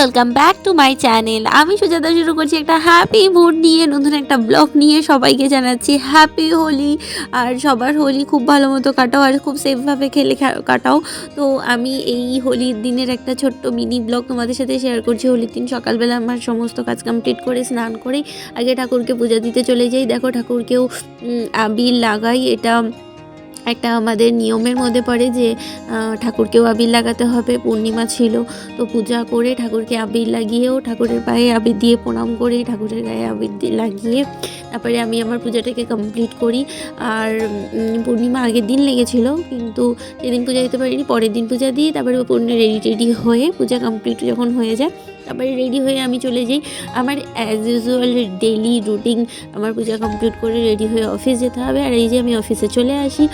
Welcome back to my channel. আমি সুজাতা শুরু করছি একটা হ্যাপি মুড নিয়ে, নতুন একটা ব্লগ নিয়ে। সবাইকে জানাচ্ছি হ্যাপি হোলি। আর সবার হোলি খুব ভালো মতো কাটাও আর খুব সেফভাবে খেলে কাটাও। তো আমি এই হোলির দিনের একটা ছোট্ট মিনি ব্লগ তোমাদের সাথে শেয়ার করছি। হোলির দিন সকালবেলা আমার সমস্ত কাজ কমপ্লিট করে স্নান করে আগে ঠাকুরকে পূজা দিতে চলে যাই। দেখো ঠাকুরকেও আবির লাগাই, এটা একটা আমাদের নিয়মের মধ্যে পড়ে যে ঠাকুরকেও আবির লাগাতে হবে। পূর্ণিমা ছিল, তো পূজা করে ঠাকুরকে আবির লাগিয়েও ঠাকুরের পায়ে আবির দিয়ে প্রণাম করে ঠাকুরের গায়ে আবির লাগিয়ে তারপরে আমি আমার পূজাটাকে কমপ্লিট করি। আর পূর্ণিমা আগের দিন লেগেছিল, কিন্তু সেদিন পূজা দিতে পারিনি, পরের দিন পূজা দিই। তারপরে রেডি হয়ে পূজা কমপ্লিট যখন হয়ে যায় তারপরে রেডি হয়ে আমি চলে যাই আমার অ্যাজ ইউজুয়াল ডেইলি রুটিন। আমার পূজা কমপ্লিট করে রেডি হয়ে অফিস যেতে হবে। আর এই যে আমি অফিসে চলে আসি।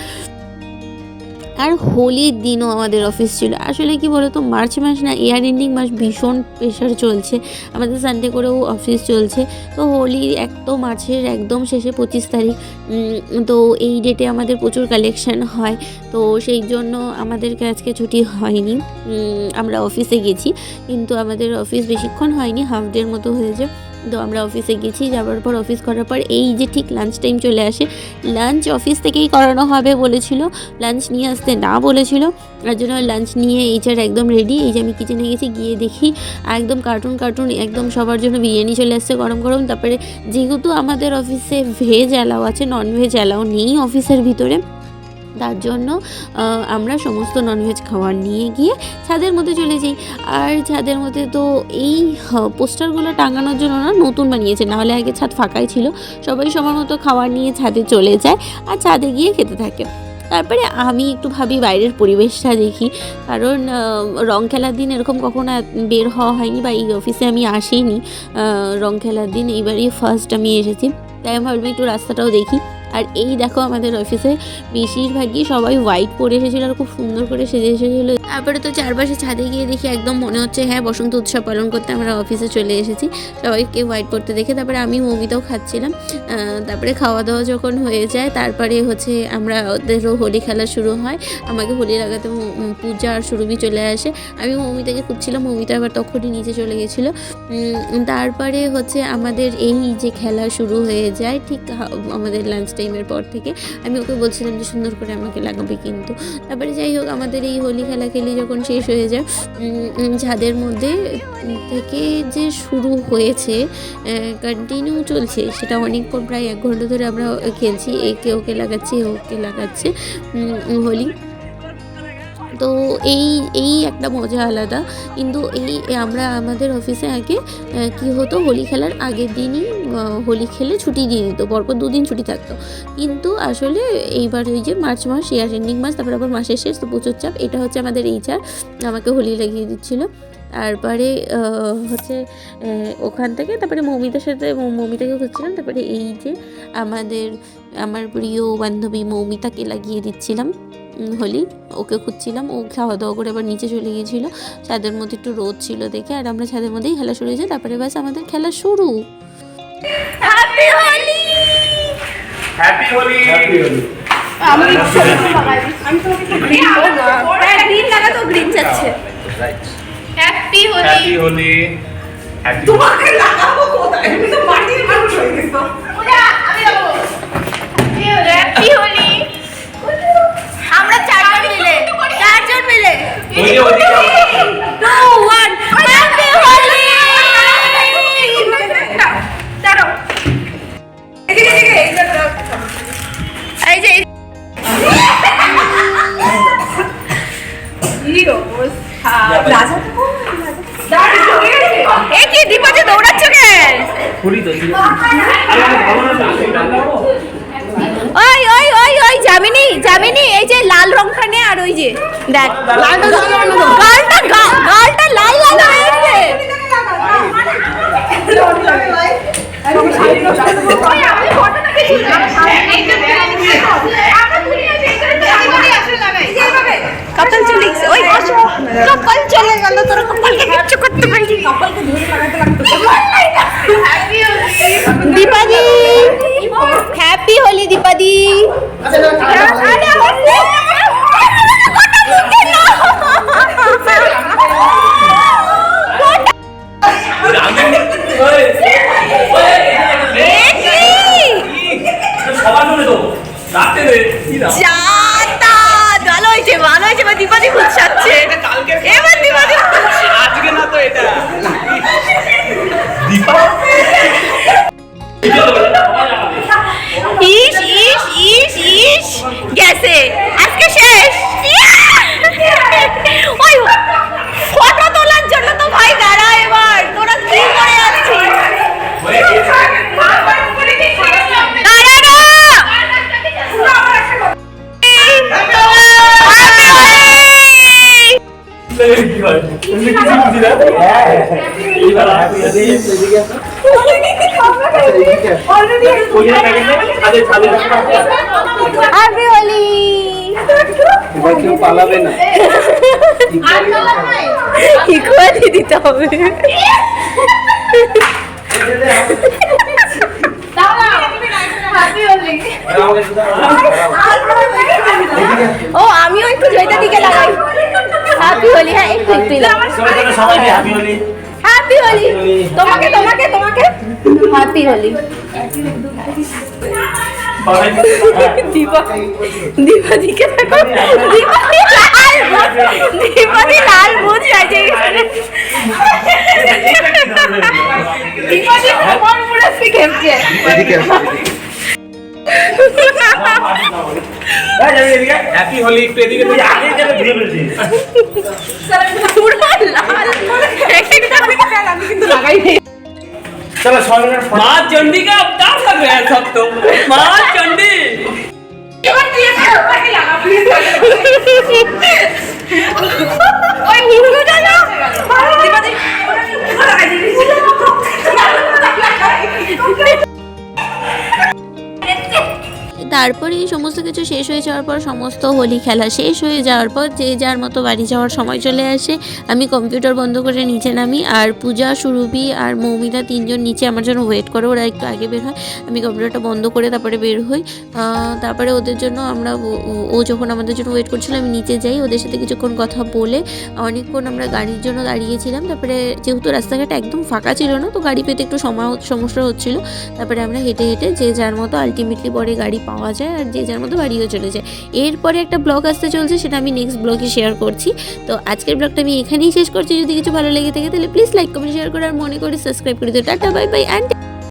আর হোলির দিনও আমাদের অফিস ছিল। আসলে কি বলতো, মার্চ মাস না, ইয়ার এন্ডিং মাস, ভীষণ প্রেশার চলছে আমাদের, সানডে করেও অফিস চলছে। তো হোলি একদম মার্চের একদম শেষে 25 তারিখ। তো এই ডেটে আমাদের প্রচুর কালেকশন হয়, তো সেই জন্য আমাদেরকে আজকে ছুটি হয়নি। আমরা অফিসে গেছি, কিন্তু আমাদের অফিস বেশিক্ষণ হয়নি, হাফ ডের মতো হয়েছে। তো আমরা অফিসে গেছি, যাওয়ার পর অফিস করার পর এই যে ঠিক লাঞ্চ টাইম চলে আসে। লাঞ্চ অফিস থেকেই করানো হবে বলেছিল, লাঞ্চ নিয়ে আসতে না বলেছিল। তার জন্য লাঞ্চ নিয়ে এইচার একদম রেডি। এই যে আমি কিচেনে গেছি, গিয়ে দেখি একদম কার্টুন একদম সবার জন্য বিরিয়ানি চলে আসছে গরম গরম। তারপরে যেহেতু আমাদের অফিসে ভেজ অ্যালাও আছে, ননভেজ অ্যালাও নেই অফিসের ভিতরে, তার জন্য আমরা সমস্ত ননভেজ খাবার নিয়ে গিয়ে ছাদের মধ্যে চলে যাই। আর ছাদের মধ্যে তো এই পোস্টারগুলো টাঙানোর জন্য না নতুন বানিয়েছে, নাহলে আগে ছাদ ফাঁকাই ছিল। সবাই সবার মতো খাবার নিয়ে ছাদে চলে যায় আর ছাদে গিয়ে খেতে থাকে। তারপরে আমি একটু ভাবি বাইরের পরিবেশটা দেখি, কারণ রং খেলার দিন এরকম কখনো বের হওয়া হয়নি, বা এই অফিসে আমি আসিনি রং খেলার দিন, এইবারই ফার্স্ট আমি এসেছি। তাই আমি ভাবলাম একটু রাস্তাটাও দেখি। আর এই দেখো আমাদের অফিসে বেশিরভাগই সবাই হোয়াইট পরে এসেছিলো আর খুব সুন্দর করে সেজে এসেছিলো। তারপরে তো চারপাশে ছাদে গিয়ে দেখি একদম মনে হচ্ছে হ্যাঁ বসন্ত উৎসব পালন করতে আমরা অফিসে চলে এসেছি, সবাইকে হোয়াইট পরতে দেখে। তারপরে আমি মৌমিতাও খাচ্ছিলাম। তারপরে খাওয়া দাওয়া যখন হয়ে যায় তারপরে হচ্ছে আমরা ওদেরও হোলি খেলা শুরু হয়। আমাকে হোলি লাগাতে পূজা আর সুরভি চলে আসে। আমি মৌমিতাকে খুঁজছিলাম, মৌমিতা আবার তখনই নিচে চলে গেছিলো। তারপরে হচ্ছে আমাদের এই যে খেলা শুরু হয়ে যায় ঠিক আমাদের লাঞ্চ টাইমের পর থেকে। আমি ওকে বলছিলাম যে সুন্দর করে আমাকে লাগাবে, কিন্তু তারপরে যাই হোক আমাদের এই হোলি খেলা খেলি যখন শেষ হয়ে যায়, ছাদের মধ্যে থেকে যে শুরু হয়েছে কন্টিনিউ চলছে, সেটা অনেকক্ষণ প্রায় 1 ঘন্টা ধরে আমরা খেলছি। একে ওকে লাগাচ্ছি, ওকে লাগাচ্ছে হোলি। তো এই একটা মজা আলাদা। কিন্তু আমরা আমাদের অফিসে আগে কি হতো, হোলি খেলার আগের দিনই হোলি খেলে ছুটি দিয়ে দিত, পরপর 2 দিন ছুটি থাকতো। কিন্তু আসলে এইবার ওই যে মার্চ মাস, ইয়ার এন্ডিং মাস, তারপর আবার মাসের শেষ, তো প্রচুর চাপ। এটা হচ্ছে আমাদের এইচআর আমাকে হোলি লাগিয়ে দিচ্ছিল। তারপরে হচ্ছে ওখান থেকে তারপরে মৌমিতাকে খুঁজছিলাম। তারপরে এই যে আমার প্রিয় বান্ধবী মৌমিতাকে লাগিয়ে দিচ্ছিলাম হোলি, ওকে খুঁজছিলাম। ও খাওয়া দাওয়া করে আবার নিচে চলে গিয়েছিলো, ছাদের মধ্যে একটু রোদ ছিল দেখে। আর আমরা ছাদের মধ্যেই খেলা শুরু হয়েছে। তারপরে বাস আমাদের খেলা শুরু। Happy Holi, happy Holi, happy Holi. আমি তো গ্রিন লাগাতো, গ্রিন যাচ্ছে। Happy Holi, happy Holi. তোমাকে লাগাবো কোথায়? আমি তো মাটির মানুষ হয়ে গেছি। আমি লাগাবো। হ্যাপি হোলি। আমরা চারজন মিলে ওই 2 1 হ্যাপি হোলি। দাঁড়াও, এই যে হিরো রাজা তো এই কি দীপাতে দৌড়াচ্ছ কেন? পুরি তো ওই ওই ওই ওই জামিনী এই যে লাল রংটা নে। আর ওই যে দেখ গালটা লাল লাল হয়ে গেছে। কপাল চলে গেছে, ওই কপাল চলে গেল, তোর কপালকে কিচ্ছু করতে পারিনি, কপালকে ধরে লাগাতে লাগতো। দীপাদি হ্যাপি হোলি, দীপাদি। হ্যাপি হোলি। এবার কেউ পালাবে না। ইকুয়ালি দিতে হবে। ও আমিও একটু জয়টা দিকে লাগাই। হ্যাপি হোলি। হ্যাঁ একটু একটু হ্যাপি হোলি। তোমাকে তোমাকে তোমাকে হ্যাপি হোলি। দীপা দীপা দিকে দেখো। দীপাদি লাল বুঝ যাচ্ছে। দীপাদি আমার পুরো শিখেছে। হ্যাপি হোলি একটু এদিকে তুই আগে গেলে ধুয়ে ফেলছিস পুরো লাল একটা আমি কিন্তু লাগাই নেই। चलो 100 मिनट मां चंडी का अवतार कर रहे हैं सब तो मां चंडी ওই মুড়ুটা না তারপরে এই সমস্ত কিছু শেষ হয়ে যাওয়ার পর সমস্ত হোলি খেলা শেষ হয়ে যাওয়ার পর যে যার মতো বাড়ি যাওয়ার সময় চলে আসে। আমি কম্পিউটার বন্ধ করে নিচে নামি, আর পূজা, সুরভি আর মৌমিতা তিনজন নিচে আমার জন্য ওয়েট করে। ওরা একটু আগে বের হয়, আমি কম্পিউটারটা বন্ধ করে তারপরে বের হই। তারপরে ওদের জন্য আমরা ও যখন আমাদের জন্য ওয়েট করছিল আমি নিচে যাই, ওদের সাথে কিছুক্ষণ কথা বলে অনেকক্ষণ আমরা গাড়ির জন্য দাঁড়িয়েছিলাম। তারপরে যেহেতু রাস্তাঘাট একদম ফাঁকা ছিল না, তো গাড়ি পেতে একটু সমস্যা হচ্ছিলো। তারপরে আমরা হেঁটে হেঁটে যে যার মতো আলটিমেটলি পরে গাড়ি পাওয়া যায় আর যে যার মতো বাড়িও চলে যায়। এরপরে একটা ব্লগ আসতে চলছে, সেটা আমি নেক্সট ব্লগে শেয়ার করছি। তো আজকের ব্লগটা আমি এখানেই শেষ করছি। যদি কিছু ভালো লেগে থাকে তাহলে প্লিজ লাইক কমেন্ট শেয়ার করে আর মনে করে সাবস্ক্রাইব করে দিও। Tata bye bye and